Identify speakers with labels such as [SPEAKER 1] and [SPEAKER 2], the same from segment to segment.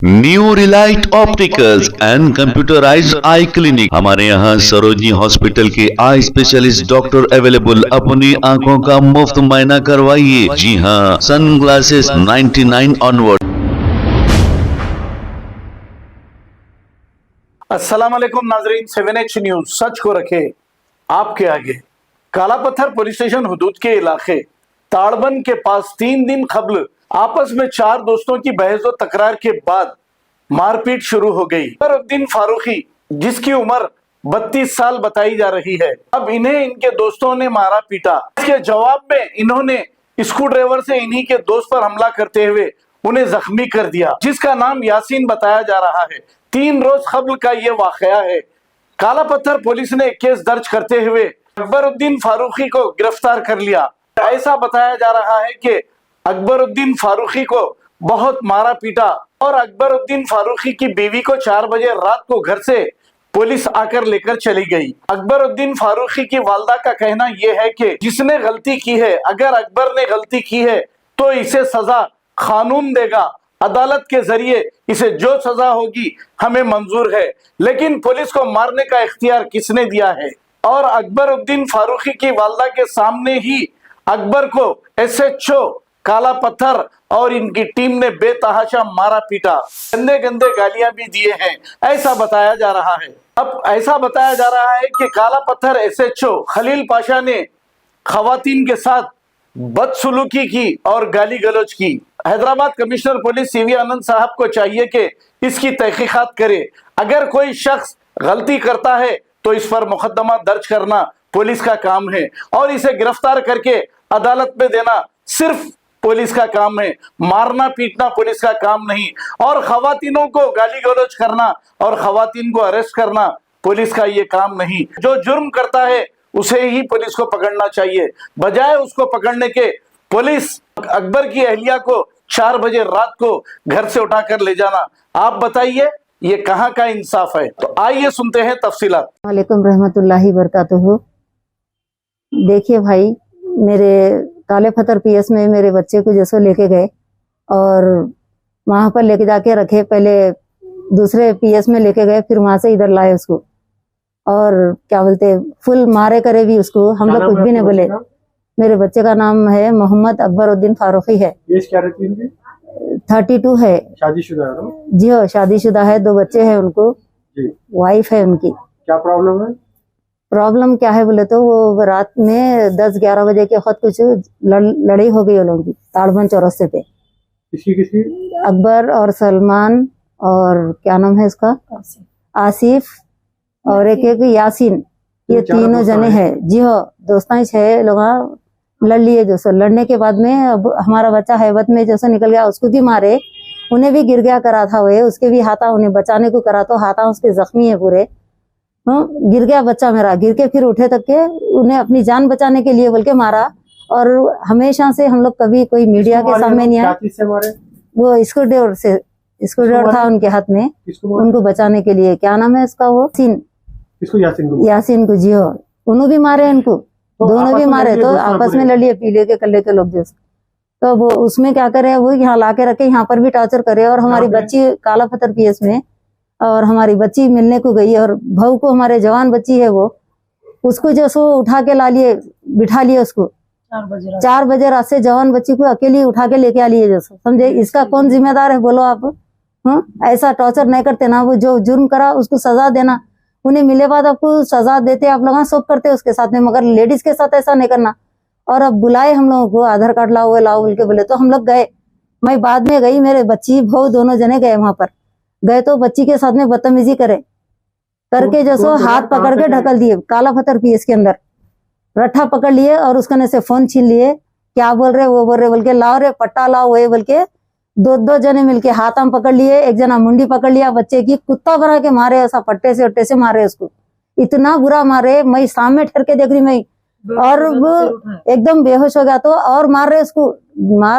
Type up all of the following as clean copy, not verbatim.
[SPEAKER 1] New Relight opticals and computerised I clinic. हमारे यहाँ Sarojini hospital के आई स्पेशलिस्ट डॉक्टर अवेलेबल। अपनी आंखों का मुफ्त मुआयना करवाइए। जी हाँ, सन ग्लासेस 99 ऑनवर्ड।
[SPEAKER 2] अस्सलाम वालेकुम नाजरीन, 7H न्यूज सच को रखे आपके आगे। काला पत्थर पुलिस स्टेशन हुदूद के इलाके ताड़बंद के पास 3 दिन कबल आपस में 4 दोस्तों की बहस और तकरार के बाद मारपीट शुरू हो गई। अकबरुद्दीन फारूकी, जिसकी उम्र 32 साल बताई जा रही है, अब इन्हें इनके दोस्तों ने मारा पीटा। इसके जवाब में इन्होंने स्क्रू ड्राइवर से इन्हीं के दोस्त पर हमला करते हुए उन्हें जख्मी कर दिया, जिसका नाम यासीन बताया जा रहा है। 3 रोज कबल का ये वाकया है। काला पत्थर पुलिस ने केस दर्ज करते हुए अकबरुद्दीन फारूकी को गिरफ्तार कर लिया। ऐसा बताया जा रहा है कि अकबरुद्दीन फारूकी को बहुत मारा पीटा और अकबरुद्दीन फारूकी की बीवी को 4 बजे रात को घर से पुलिस आकर लेकर चली गई। अकबरुद्दीन फारूकी की वालदा का कहना यह है कि जिसने गलती की है, अगर अकबर ने गलती की है तो इसे सजा कानून देगा। अदालत के जरिए इसे जो सजा होगी हमें मंजूर है, लेकिन पुलिस को मारने का इख्तियार किसने दिया है? और अकबरुद्दीन फारूकी की वालदा के सामने ही अकबर को SHO काला पत्थर और इनकी टीम ने बेतहाशा मारा पीटा, गंदे गंदे गालियां भी दिए हैं, ऐसा बताया जा रहा है। अब ऐसा बताया जा रहा है कि काला पत्थर SHO खलील पाशा ने खवातीन के साथ बदसलूकी की और गाली गलौज की। हैदराबाद कमिश्नर पुलिस CV आनंद साहब को चाहिए कि इसकी तहकीकात करे। अगर कोई शख्स गलती करता है तो इस पर मुकदमा दर्ज करना पुलिस का काम है और इसे गिरफ्तार करके अदालत में देना सिर्फ पुलिस का काम है। मारना पीटना पुलिस का काम नहीं, और खवातीनों को गाली गलौज करना और खवातीन को अरेस्ट करना पुलिस का ये काम नहीं। जो जुर्म करता है उसे ही पुलिस को पकड़ना चाहिए, बजाय उसको पकड़ने के पुलिस अकबर की अहलिया को 4 बजे रात को घर से उठाकर ले जाना। आप बताइए ये कहाँ का इंसाफ है? तो आइए सुनते हैं तफसीलात।
[SPEAKER 3] वालेकुम रहमतुल्लाहि बरकातुहू। देखिए भाई, मेरे काले पत्थर PS में मेरे बच्चे को जैसे लेके गए और वहां पर लेके जाके रखे। पहले दूसरे PS में लेके गए, फिर वहां से इधर लाए उसको और क्या बोलते फुल मारे करे भी उसको। हम लोग कुछ भी नहीं बोले। मेरे बच्चे का नाम है मोहम्मद अकबरुद्दीन फारूकी है।
[SPEAKER 4] एज क्या रहती है इनकी?
[SPEAKER 3] 32 है।
[SPEAKER 4] शादीशुदा है ना?
[SPEAKER 3] जी हाँ, शादीशुदा है, 2 बच्चे हैं उनको, वाइफ है उनकी।
[SPEAKER 4] क्या प्रॉब्लम है?
[SPEAKER 3] प्रॉब्लम क्या है बोले तो वो रात में 10-11 बजे के वक्त कुछ लड़ाई हो गई उन लोगों की ताड़बंद चौरस्ते पे।
[SPEAKER 4] किसकी?
[SPEAKER 3] अकबर और सलमान और क्या नाम है इसका, आसिफ और एक यासीन, ये 3 जने हैं। जी हाँ, दोस्तान 6 लोग लड़ लिए। जो लड़ने के बाद में अब हमारा बच्चा हैबत में जैसे निकल गया, उसको भी मारे, उन्हें भी गिर गया करा था वो, उसके भी हाथा उन्हें बचाने को करा तो हाथा उसके जख्मी है पूरे। गिर गया बच्चा मेरा, गिर के फिर उठे तक के उन्हें अपनी जान बचाने के लिए बोल के मारा। और हमेशा से हम लोग कभी कोई मीडिया के सामने नहीं आए। वो स्क्रू ड्राइवर था उनके हाथ में, उनको बचाने के लिए। क्या नाम है इसका? वो यासीन को। जी हो, उन्होंने भी मारे, इनको दोनों भी मारे, तो आपस में लड़िए पीले के कल्ले के लोग जैसे। तो वो उसमें क्या करे, वो यहाँ ला के रखे, यहाँ पर भी टॉर्चर करे। और हमारी बच्ची काला पत्थर PS में, और हमारी बच्ची मिलने को गई और भाऊ को, हमारे जवान बच्ची है वो, उसको जो सो उठा के ला लिए, बिठा लिए उसको 4 बजे रात से। जवान बच्ची को अकेली उठा के लेके आ लिए जैसे, समझे? इसका कौन जिम्मेदार है बोलो आप? ऐसा टॉर्चर नहीं करते ना। वो जो जुर्म करा उसको सजा देना, उन्हें मिले बाद आपको सजा देते, आप लोग सब करते उसके साथ में, मगर लेडीज के साथ ऐसा नहीं करना। और अब बुलाए हम लोगों को, आधार कार्ड लाओ लाओ बोल के बोले, तो हम लोग गए। मैं बाद में गई, मेरे बच्ची भाऊ दोनों जने गए वहां पर। गए तो बच्ची के साथ में बदतमीजी करके जैसो हाथ पकड़ के ढकल दिए काला पत्थर PS के अंदर, रट्ठा पकड़ लिए और उसके से फोन छीन लिए। क्या बोल रहे वो बोल रहे बोल के, लाओ रे पट्टा लाओ वो बोल के 2 जने मिलके हाथ में पकड़ लिए। एक जना मुंडी पकड़ लिया बच्चे की, कुत्ता बना के मारे, ऐसा पट्टे से मारे उसको, इतना बुरा मारे। मैं सामने ठहर के देख रही मैं, और वो एकदम बेहोश हो गया। तो और मार रहे उसको,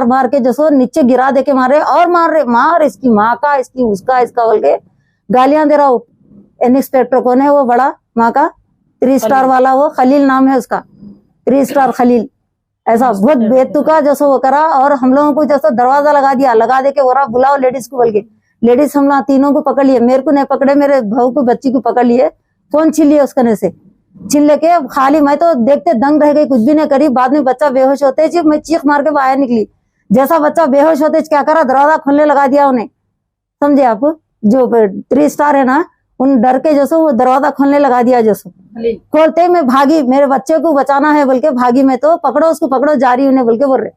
[SPEAKER 3] मार के जैसो नीचे गिरा दे के मारे और मार इसकी माँ का, इसकी उसका, इसका बोल के गालियां दे रहा हूँ। इंस्पेक्टर कौन है वो बड़ा माँ का, 3 स्टार वाला, वो खलील नाम है उसका, 3 स्टार खलील। ऐसा बहुत बेतुका जैसा वो करा। और हम लोगों को जैसा दरवाजा लगा दिया, लगा दे के बोला बुलाओ लेडीज को बोल के। लेडीज हम लोग तीनों को पकड़ लिए, मेरे को नहीं पकड़े, मेरे बहू को बच्ची को पकड़ लिए, फोन छीन लिए उसकने से, छीन लेके खाली मैं तो देखते दंग रह गई, कुछ भी नहीं करी। बाद में बच्चा बेहोश होते जी मैं चीख मार के बाहर निकली, जैसा बच्चा बेहोश होते क्या करा, दरवाजा खोलने लगा दिया उन्हें, समझे आप। जो 3 स्टार है ना, उन डर के जैसे वो दरवाजा खोलने लगा दिया, जैसे खोलते मैं भागी, मेरे बच्चे को बचाना है बोल के भागी, मैं तो पकड़ो उसको पकड़ो, जा रही उन्हें बोल के बोल रहे।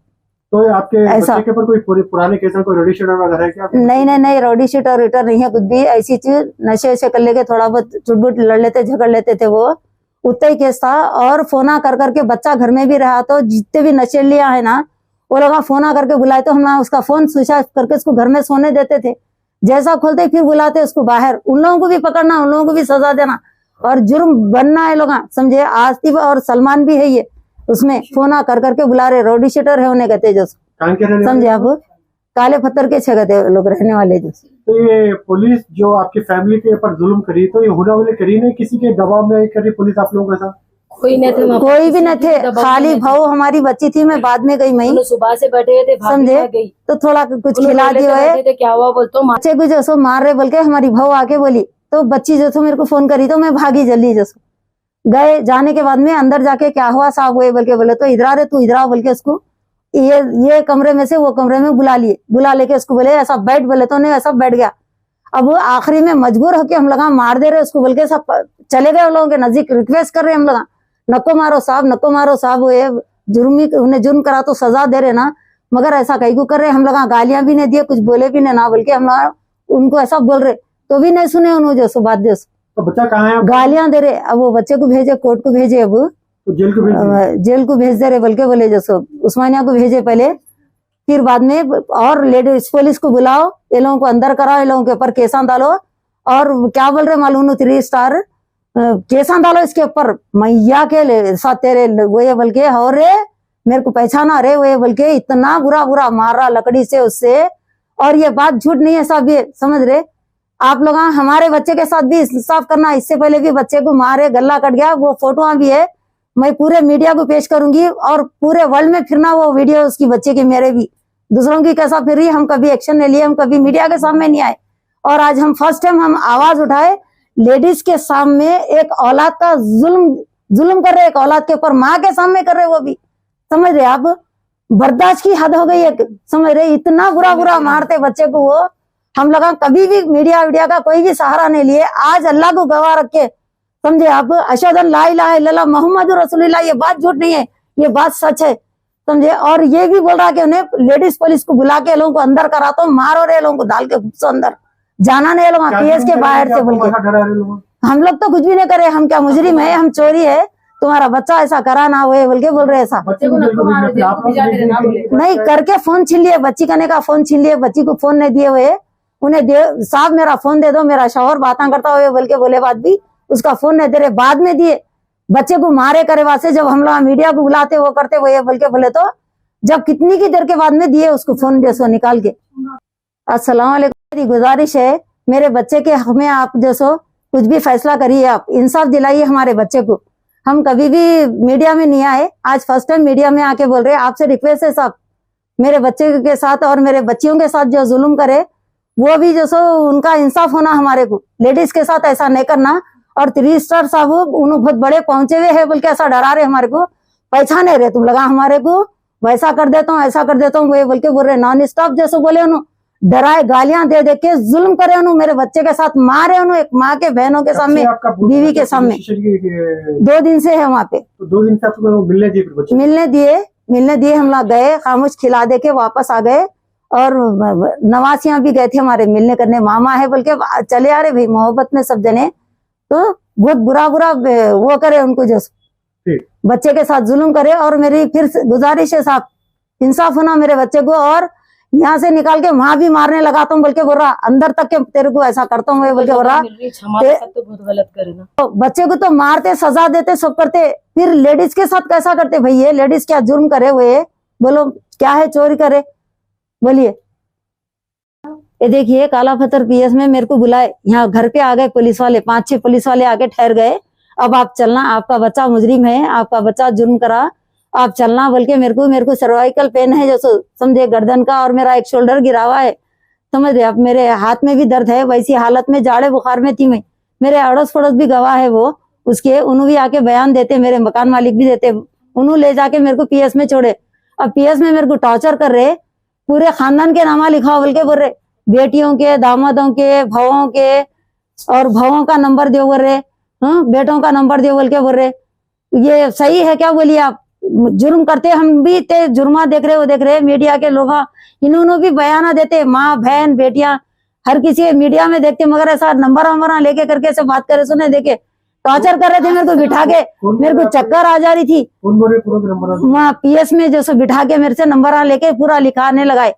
[SPEAKER 4] तो आपके बच्चे के ऊपर कोई पुराने केस में कोई रोडी शीटर वगैरह है क्या?
[SPEAKER 3] नहीं रोडी शीटर रीटर नहीं है, कुछ भी ऐसी चीज, नशे वशे कर लेके थोड़ा बहुत चुटबुट लड़ लेते झगड़ लेते थे, वो उतना ही केस था। और फोना कर करके बच्चा घर में भी रहा, तो जितने भी नशेलियां है ना वो लोग फोना करके बुलाए, तो हम उसका फोन स्विच ऑफ करके उसको घर में सोने देते थे, जैसा खोलते फिर बुलाते उसको बाहर। उन लोगों को भी पकड़ना, उन लोगों को भी सजा देना और जुर्म बनना है लोग, समझे। आसिफ और सलमान भी है ये, उसमें फोना कर करके बुला रहे, रोडी शीटर है उन्हें कहते, जो समझे आप, काले पत्थर के छे लोग रहने वाले जो।
[SPEAKER 4] तो ये पुलिस जो आपकी फैमिली के ऊपर जुल्म करी, तो ये होने वाले करी नहीं, किसी के दबाव में करी पुलिस आप लोगों के साथ?
[SPEAKER 5] कोई नहीं थे,
[SPEAKER 3] कोई भी नहीं थे, खाली भाव हमारी बच्ची थी, मैं बाद में गई, मैं
[SPEAKER 5] सुबह से बैठे हुए थे,
[SPEAKER 3] समझे, तो थोड़ा कुछ खिला दिए,
[SPEAKER 5] क्या हुआ बोलते
[SPEAKER 3] बच्चे को जैसो मार रहे बोल के हमारी भाव आके बोली, तो बच्ची जो मेरे को फोन करी, तो मैं भागी जल्दी, जैसो गए। जाने के बाद में अंदर जाके क्या हुआ साहब वो बोल के बोले, तो इधर आ रे तू, इधर आ बोल के उसको ये कमरे में से वो कमरे में बुला लिए, बुला लेके उसको बोले ऐसा बैठ, बोले तो नहीं ऐसा बैठ गया। अब वो आखिरी में मजबूर होके हम लगा मार दे रहे उसको बोल के, सब चले गए उन लोगों के नजदीक, रिक्वेस्ट कर रहे हम लगा नको मारो साहब, नको मारो साहब, वो जुर्मी उन्हें जुर्म करा तो सजा दे रहे ना, मगर ऐसा कहीं को कर रहे। हम लगा गालियां भी नहीं दिए, कुछ बोले भी नहीं ना बोल के हम लोग उनको ऐसा बोल रहे, तो भी नहीं सुने उन्होंने जैसो बात, जैसो
[SPEAKER 4] तो बच्चा कहाँ है?
[SPEAKER 3] गालियां दे रहे। अब वो बच्चे को भेजे, कोर्ट को भेजे, अब
[SPEAKER 4] तो जेल को भेज
[SPEAKER 3] दे रहे बोल के बोले, जैसो उस्मानिया को भेजे पहले, फिर बाद में और लेडीज पुलिस को बुलाओ, ये लोगों को अंदर कराओ, ये लोगों के ऊपर केसा डालो, और क्या बोल रहे मालूम 3 स्टार केसा डालो इसके ऊपर, मैया के साथ तेरे वो ये बोल के, और रे मेरे को पहचाना रे वो ये बोल के, इतना बुरा बुरा मारा लकड़ी से उससे। और ये बात झूठ नहीं है सब, ये समझ रहे आप लोग। हमारे बच्चे के साथ भी इंसाफ करना, इससे पहले भी बच्चे को मारे, गला कट गया, वो फोटो भी है, मैं पूरे मीडिया को पेश करूंगी और पूरे वर्ल्ड में फिरना वो वीडियो उसकी बच्चे की, मेरे भी, दूसरों की कैसा फिर रही। हम कभी एक्शन नहीं लिए, हम कभी मीडिया के सामने नहीं आए, और आज हम फर्स्ट टाइम हम आवाज उठाए, लेडीज के सामने एक औलाद का जुल्म कर रहे, एक औलाद के ऊपर माँ के सामने कर रहे, वो भी समझ रहे आप, बर्दाश्त की हद हो गई है, समझ रहे, इतना बुरा बुरा मारते बच्चे को वो। हम लोग कभी भी मीडिया का कोई भी सहारा नहीं लिए, आज अल्लाह को गवाह रख के, समझे आप, अशहदु अन ला इलाहा इल्लल्लाह मुहम्मदुर रसूलुल्लाह, ये बात झूठ नहीं है, ये बात सच है, समझे। और ये भी बोल रहा कि उन्हें लेडीज पुलिस को बुला के लोगों को अंदर करा, तो मारो रे लोगों को डाल के घुसो अंदर, जाना नहीं लोग पीएस के बाहर से बोल के। हम लोग तो कुछ भी नहीं करे, हम क्या मुजरिम है, हम चोरी है, तुम्हारा बच्चा ऐसा करा ना हुए बोल के बोल रहे ऐसा नहीं करके फोन छीन लिए, बच्ची करने का फोन छीन लिए, बच्ची को फोन नहीं दिए हुए, उन्हें साहब मेरा फोन दे दो, मेरा शौहर बातें करता हुए बोल के बोले, बात भी उसका फोन नहीं दे रहे, बाद में दिए, बच्चे को मारे करे वास्ते, जब हम लोग मीडिया को बुलाते वो करते वो ये बोल के बोले, तो जब कितनी की देर के बाद में दिए उसको फोन जैसो निकाल के। अस्सलाम वालेकुम, मेरी गुजारिश है मेरे बच्चे के हक में आप जैसो कुछ भी फैसला करिए, आप इंसाफ दिलाइए हमारे बच्चे को। हम कभी भी मीडिया में नहीं आए, आज फर्स्ट टाइम मीडिया में आके बोल रहे हैं, आपसे रिक्वेस्ट है साहब, मेरे बच्चे के साथ और मेरे बच्चियों के साथ जो जुल्म करे वो भी जैसो उनका इंसाफ होना, हमारे को लेडीज के साथ ऐसा नहीं करना। और 3 स्टार साहब उन्होंने बहुत बड़े पहुंचे हुए हैं बोल के ऐसा डरा रहे, हमारे को पहचाने रहे, तुम लगा हमारे को वैसा कर देता हूँ ऐसा कर देता हूँ वो बोल के बोल रहे, नॉन स्टॉप जैसे बोले, उन्होंने डराए, गालियां दे के जुल्म करे, उन्होंने मेरे बच्चे के साथ मारे, उन्होंने एक माँ के बहनों के सामने, बीवी के सामने।
[SPEAKER 4] 2
[SPEAKER 3] दिन से है वहाँ पे,
[SPEAKER 4] तो 2 दिन से आपको
[SPEAKER 3] मिलने दिए, हम लोग गए, खामोश खिला दे के वापस आ गए। और नवासियां भी गए थे हमारे मिलने करने, मामा है बोल के चले आ रहे भाई, मोहब्बत में सब जने, तो बहुत बुरा बुरा वो करे उनको, जैसे बच्चे के साथ जुल्म करे। और मेरी फिर गुजारिश है साहब, इंसाफ होना मेरे बच्चे को, और यहाँ से निकाल के वहां भी मारने लगाता हूँ बोल के बोल रहा, अंदर तक के तेरे को ऐसा करता हूँ बोल के बोल रहा,
[SPEAKER 5] तो बहुत गलत करे ना,
[SPEAKER 3] तो बच्चे को तो मारते, सजा देते, सब करते, फिर लेडीज के साथ कैसा करते भाई, ये लेडीज क्या जुर्म करे हुए, बोलो क्या है, चोरी करे, बोलिए। ये देखिए काला पत्थर पीएस में मेरे को बुलाए, यहाँ घर पे आ गए पुलिस वाले, 5-6 पुलिस वाले आके ठहर गए, अब आप चलना, आपका बच्चा मुजरिम है, आपका बच्चा जुर्म करा, आप चलना बोल के। मेरे को सर्वाइकल पेन है जैसे समझे, गर्दन का, और मेरा एक शोल्डर गिरा हुआ है, समझ रहे? अब मेरे हाथ में भी दर्द है, वैसी हालत में जाड़े बुखार में थी मैं। मेरे अड़ोस पड़ोस भी गवाह है वो उसके, उन्होंने भी आके बयान देते, मेरे मकान मालिक भी देते, उन्होंने ले जाके मेरे को पीएस में छोड़े। अब पीएस में मेरे को टॉर्चर कर रहे, पूरे खानदान के नामा लिखा बोल के बोल रहे, बेटियों के, दामादों के, भावों के, और भावों का नंबर दो बोल रहे, बेटों का नंबर दो बोल के बोल रहे। ये सही है क्या बोलिए आप? जुर्म करते हम भी ते, जुर्मा देख रहे, वो देख रहे मीडिया के लोग, इन्होंने भी बयाना देते, माँ बहन बेटियां हर किसी मीडिया में देखते, मगर ऐसा नंबर वंबर लेके करके ऐसे बात करे, सुने देखे टॉर्चर कर रहे थे मेरे को बिठा के, मेरे को चक्कर आ जा रही थी। वहाँ पीएस में जो सो बिठा के मेरे से नंबर लेके पूरा लिखाने लगाए,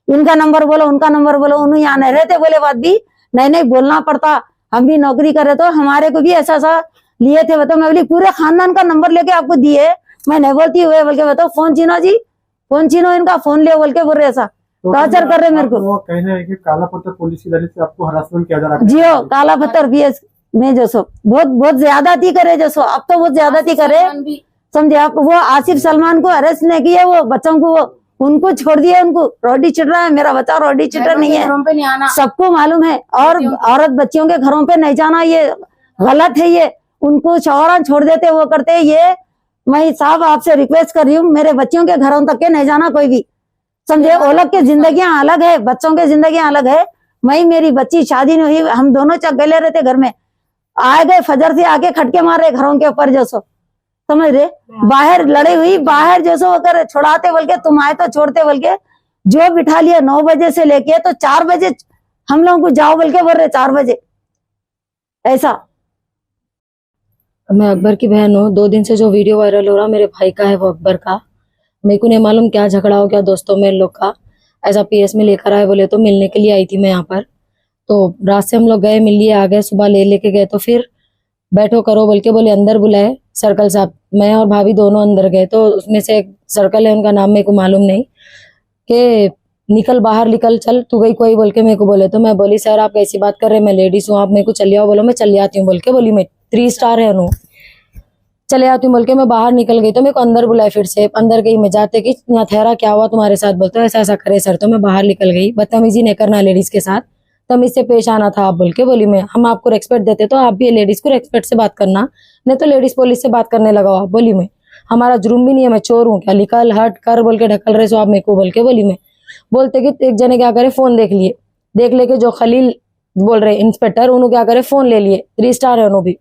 [SPEAKER 3] इनका नंबर बोलो, उनका नंबर बोलो, उन्हें यहाँ नहीं रहते बोले बात भी नहीं बोलना पड़ता, हम भी नौकरी करे तो हमारे को भी ऐसा लिए थे। बताओ, मैं बोली पूरे खानदान का नंबर लेके आपको दिए, मैं नहीं बोलती हुए बोल के, बताओ फोन छीनो जी, फोन छीनो, इनका फोन ले बोल के बोल रहे, ऐसा टॉर्चर कर रहे मेरे को।
[SPEAKER 4] वो कहना है कि काला पत्थर पुलिस की तरफ से आपको हरासमेंट किया जा रहा है।
[SPEAKER 3] जी हो, काला पत्थर पीएस में जो सो बहुत ज्यादती करे, जो सो अब तो बहुत ज्यादती करे, समझे आप? वो आसिफ सलमान को अरेस्ट नहीं किया, वो बच्चों को उनको छोड़ दिया, उनको रोडी चिट रहा है, मेरा बच्चा रोडी चिटर नहीं है, सबको मालूम है। और औरत बच्चियों के घरों पे नहीं जाना, ये गलत है, ये उनको चौरान छोड़ देते, वो करते। ये मैं साहब आपसे रिक्वेस्ट कर रही हूँ, मेरे बच्चियों के घरों तक के नहीं जाना कोई भी, समझे? वो लोग की जिंदगियां अलग है, बच्चों की जिंदगियां अलग है। मैं, मेरी बच्ची शादी नहीं हुई, हम दोनों गले रहते घर में, आए गए फजर से आके खटके मार रहे घरों के ऊपर, जो सो समझ रहे, बाहर लड़े हुई, बाहर जो सो अगर छुड़ाते बोल के, तुम आए तो छोड़ते बोल के, जो बिठा लिया 9 बजे से लेके तो 4 बजे हम लोगों को जाओ बोल के बोल रहे, 4 बजे ऐसा।
[SPEAKER 5] मैं अकबर की बहन हूँ। 2 दिन से जो वीडियो वायरल हो रहा मेरे भाई का है, वो अकबर का, मेरे को नहीं मालूम क्या झगड़ा हो गया दोस्तों में लोग का, ऐसा पीएस में लेकर आए बोले, तो मिलने के लिए आई थी मैं यहाँ पर, तो रात से हम लोग गए, मिल लिए, आ गए, सुबह लेके गए, तो फिर बैठो करो बोल के बोले, अंदर बुलाए सर्कल साहब, मैं और भाभी दोनों अंदर गए, तो उसमें से एक सर्कल है, उनका नाम मेरे को मालूम नहीं, कि निकल बाहर, निकल चल, तू गई कोई बोल के मेरे को बोले। तो मैं बोली सर आप कैसी बात कर रहे हैं, मैं लेडीज हूँ, आप मेरे को चले आओ, बोलो मैं चली आती हूँ बोल के बोली, मैं 3 स्टार है नू, चले आती हूँ बोल के मैं बाहर निकल गई। तो मेरे को अंदर बुलाए, फिर से अंदर गई, मैं जाते कि यहाँ ठहरा, क्या हुआ तुम्हारे साथ, बोलते ऐसा ऐसा करे सर, तो मैं बाहर निकल गई। बदतमीजी नहीं करना लेडीज के साथ, तमीज से पेश आना था आप बोल के बोली मैं, हम आपको रेस्पेक्ट देते तो आप भी लेडीज को रेस्पेक्ट से बात करना, नहीं तो लेडीज पुलिस से बात करने लगा आप बोली मैं, हमारा जुर्म भी नहीं है, मैं चोर हूँ क्या, निकल हट कर बोल के ढकल रहे सो आप मेरे को बोल के बोली मैं। बोलते कि एक जने क्या करे, फोन देख लिए, देख लेके जो खलील बोल रहे इंस्पेक्टर, उन्होंने क्या करे, फोन ले लिए, 3 स्टार है उन्होंने भी,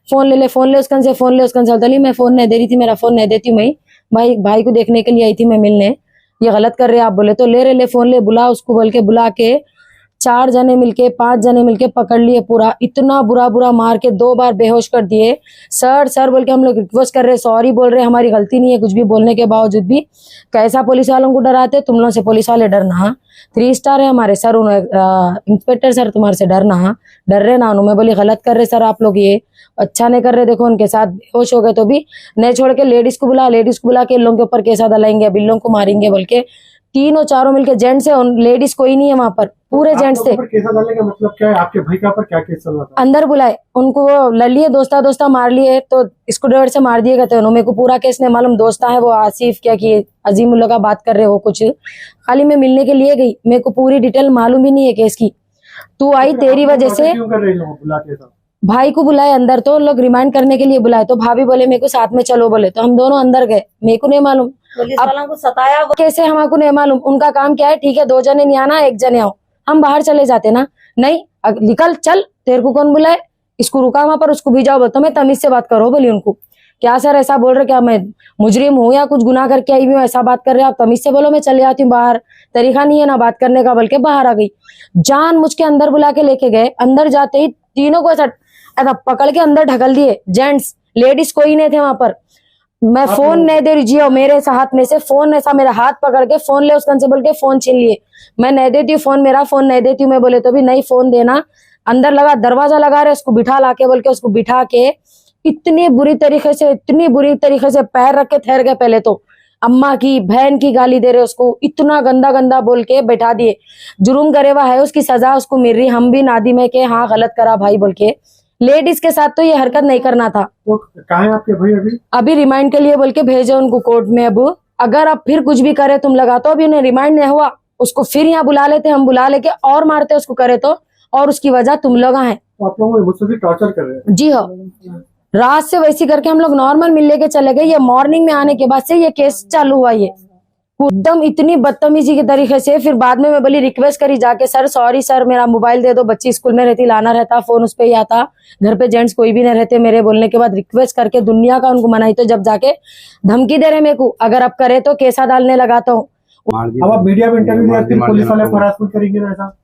[SPEAKER 5] फोन ले उसकन से, फोन ले उसकन से, चली मैं फोन नहीं दे रही थी, मेरा फोन नहीं देती हूँ मैं, भाई को देखने के लिए आई थी मैं मिलने, ये गलत कर रहे आप बोले, तो ले फोन ले, बुला उसको बोल के, बुला के 4 जने मिलके 5 जने मिलके पकड़ लिए, पूरा इतना बुरा मार के 2 बार बेहोश कर दिए। सर बोल के हम लोग रिक्वेस्ट कर रहे, सॉरी बोल रहे, हमारी गलती नहीं है, कुछ भी बोलने के बावजूद भी कैसा पुलिस वालों को डराते, तुम लोगों से पुलिस वाले डरना, 3 स्टार है हमारे सर, इंस्पेक्टर सर तुम्हारे से डरना, डर रहे ना। मैं बोली गलत कर रहे सर आप लोग, ये अच्छा नहीं कर रहे, देखो उनके साथ बेहोश हो गए तो भी नहीं छोड़ के लेडीज को बुला के इन लोगों के ऊपर केसा डलाएंगे, अब इन लोगों को मारेंगे बोल के, 3 और 4 मिलके जेंट्स है, लेडीज कोई नहीं है वहां पर, पूरे जेंट्स थे।
[SPEAKER 4] केसा डालने का मतलब क्या है? आपके भाई का पर क्या केस चल रहा था?
[SPEAKER 5] अंदर बुलाए उनको, वो लड़ लिए, दोस्ता मार लिए, तो इसको डेढ़ से मार दिए गए। मेरे को पूरा केस नहीं मालूम, दोस्ता है वो आसिफ क्या कि अजीमुल्ला का बात कर रहे हो कुछ, खाली मैं मिलने के लिए गई, मेरे को पूरी डिटेल मालूम ही नहीं है केस की। तू आई तेरी वजह से,
[SPEAKER 4] क्यों कर रहे लोग बुला के?
[SPEAKER 5] भाई को बुलाए अंदर, तो लोग रिमाइंड करने के लिए बुलाए, तो भाभी बोले मेरे को साथ में चलो बोले, तो हम दोनों अंदर गए, मेरे को नहीं मालूम
[SPEAKER 3] पुलिस वालों को सताया,
[SPEAKER 5] कैसे हमको नहीं मालूम, उनका काम क्या है, ठीक है 2 जने नहीं आना, 1 जने आओ, हम बाहर चले जाते ना, नहीं निकल चल, तेरे को कौन बुलाए, इसको रुका वहां पर, उसको भी जाओ, बोलता मैं तमीज से बात करो बोली उनको, क्या सर ऐसा बोल रहे, क्या मैं मुजरिम हूँ या कुछ गुनाह करके आई हूँ, ऐसा बात कर रहे आप, तमीज से बोलो, मैं चले आती हूँ बाहर, तरीका नहीं है ना बात करने का, बल्कि बाहर आ गई, जान मुझ के अंदर बुला के लेके गए, अंदर जाते ही तीनों को ऐसा पकड़ के अंदर ढकल दिए, जेंट्स लेडीज कोई नहीं थे वहां पर, मैं फोन नहीं दे रही जी, मेरे हाथ में से फोन ऐसा मेरा हाथ पकड़ के फोन ले उसकन से बोल के फोन छीन लिए, मैं नहीं देती हूँ फोन, मेरा फोन नहीं देती हूँ मैं बोले, तो भी नहीं फोन देना, अंदर लगा, दरवाजा लगा रहे, उसको बिठा ला के बोल के, उसको बिठा के इतनी बुरी तरीके से पैर रख के ठहर गए, पहले तो अम्मा की बहन की गाली दे रहे उसको, इतना गंदा बोल के बैठा दिए, जुर्म करे हुआ है, उसकी सजा उसको मिल रही, हम भी नादिम है कि हाँ गलत करा भाई बोल के, लेडीज के साथ तो ये हरकत नहीं करना था।
[SPEAKER 4] तो कहाँ है आपके भाई? अभी
[SPEAKER 5] रिमाइंड के लिए बोल के भेजे उनको कोर्ट में, अब अगर अब फिर कुछ भी करे तुम लगा, तो अभी उन्हें रिमाइंड नहीं हुआ, उसको फिर यहाँ बुला लेते, हम बुला लेके और मारते उसको करे तो, और उसकी वजह तुम लोग हैं।
[SPEAKER 4] तो आप लोग मुझसे टॉर्चर कर रहे हैं?
[SPEAKER 5] जी हाँ, रात से वैसी करके हम लोग नॉर्मल मिल लेके चले गए। ये मॉर्निंग में आने के बाद से ये केस चालू हुआ। ये एकदम इतनी बदतमीजी के तरीके से। फिर बाद में मैं बोली, रिक्वेस्ट करी जाके, सर सॉरी सर, मेरा मोबाइल दे दो, बच्ची स्कूल में रहती, लाना रहता, फोन उस पे ही आता, घर पे जेंट्स कोई भी नहीं रहते। मेरे बोलने के बाद रिक्वेस्ट करके दुनिया का उनको मनाई, तो जब जाके धमकी दे रहे मेरे को, अगर आप करे तो केसा डालने लगाता हूँ।
[SPEAKER 4] अब आप मीडिया में इंटरव्यू दिया, फिर पुलिस वाले हरासमेंट करेंगे ना ऐसा?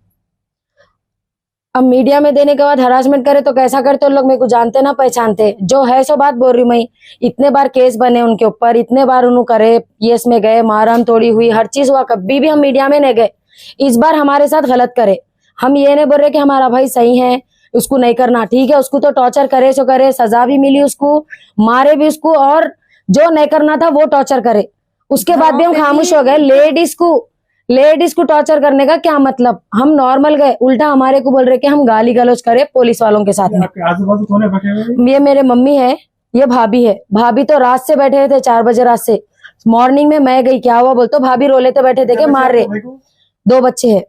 [SPEAKER 5] अब मीडिया में देने के बाद हरासमेंट करे तो कैसा करते उन लोग, मेरे को जानते ना पहचानते। जो है सो बात बोल रही मैं। इतने बार केस बने उनके ऊपर, इतने बार उन्होंने करे, पीएस में गए, मारहान तोड़ी हुई, हर चीज हुआ, कभी भी हम मीडिया में नहीं गए। इस बार हमारे साथ गलत करे। हम ये नहीं बोल रहे कि हमारा भाई सही है, उसको नहीं करना, ठीक है, उसको तो टॉर्चर करे सो करे, सजा भी मिली उसको, मारे भी उसको, और जो नहीं करना था वो टॉर्चर करे। उसके बाद भी हम खामोश हो गए। लेडीज को टॉर्चर करने का क्या मतलब? हम नॉर्मल गए, उल्टा हमारे को बोल रहे कि हम गाली गलौज करे पुलिस वालों के साथ में।
[SPEAKER 4] आपके आजू बाजू कौन है बैठे हुए?
[SPEAKER 5] ये मेरे मम्मी है, ये भाभी है। भाभी तो रात से बैठे हुए थे, 4 बजे रात से। मॉर्निंग में मैं गई, क्या हुआ बोलते, भाभी रो लेते बैठे थे कि मार रहे। 2 बच्चे है।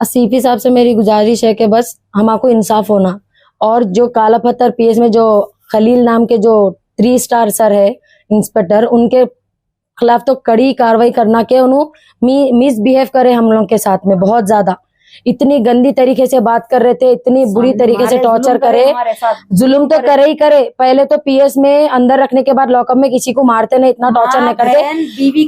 [SPEAKER 5] सीपी साहब से मेरी गुजारिश है कि बस हमको इंसाफ होना, और जो काला पत्थर पीएस में जो खलील नाम के जो 3 स्टार सर है इंस्पेक्टर, उनके खिलाफ तो कड़ी कार्रवाई करना के उन्होंने मिसबिहेव करे हम लोग के साथ में बहुत ज्यादा। इतनी गंदी तरीके से बात कर रहे थे, इतनी बुरी तरीके से टॉर्चर करे, जुल्म तो करे ही करे। पहले तो पीएस में अंदर रखने के बाद लॉकअप में किसी को मारते नहीं, इतना टॉर्चर नहीं करते।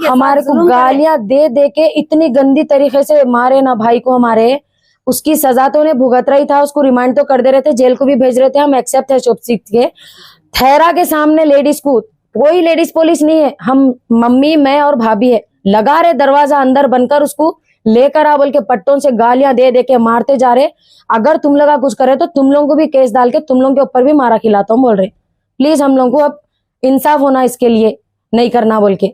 [SPEAKER 5] हमारे को गालियां दे दे के इतनी गंदी तरीके से मारे ना भाई को हमारे। उसकी सजा तो उन्हें भुगत रही था, उसको रिमांड तो कर दे रहे थे, जेल को भी भेज रहे थे। हम एक्सेप्ट है चुप सीख के। ठहरा के सामने लेडीज को, कोई लेडीज पुलिस नहीं है, हम मम्मी, मैं और भाभी है, लगा रहे दरवाजा अंदर बनकर, उसको लेकर आ बोल के पट्टों से गालियां दे दे के मारते जा रहे। अगर तुम लोग कुछ करे तो तुम लोगों को भी केस डाल के तुम लोगों के ऊपर भी मारा खिलाता हूँ बोल रहे। प्लीज हम लोगों को अब इंसाफ होना, इसके लिए नहीं करना बोल के।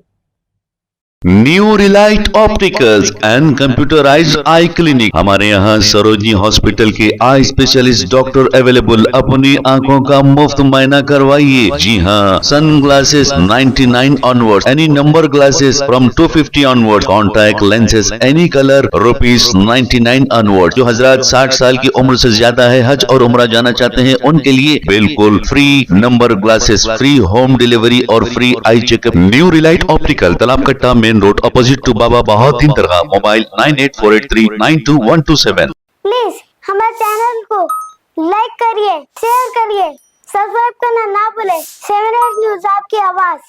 [SPEAKER 1] New Relight opticals and computerised I clinic. हमारे यहाँ सरोजनी हॉस्पिटल के आई स्पेशलिस्ट डॉक्टर अवेलेबल। अपनी आंखों का मुफ्त मायना करवाइए। जी हाँ, sun glasses 99 onward, any number glasses from 250 onward, contact lenses any colour ₹99 onward. जो हजरात 60 साल की उम्र से ज्यादा है, हज और उम्रा जाना चाहते हैं, उनके लिए बिल्कुल free number glasses, free home delivery और free eye checkup. New Relight optical, Talab Katta, main road, opposite to Baba Bahauddin Dargah. Mobile 9848392127।
[SPEAKER 6] Please हमारे चैनल को लाइक करिए, शेयर करिए, सब्सक्राइब करना ना भूले। 7 न्यूज़ आपकी आवाज।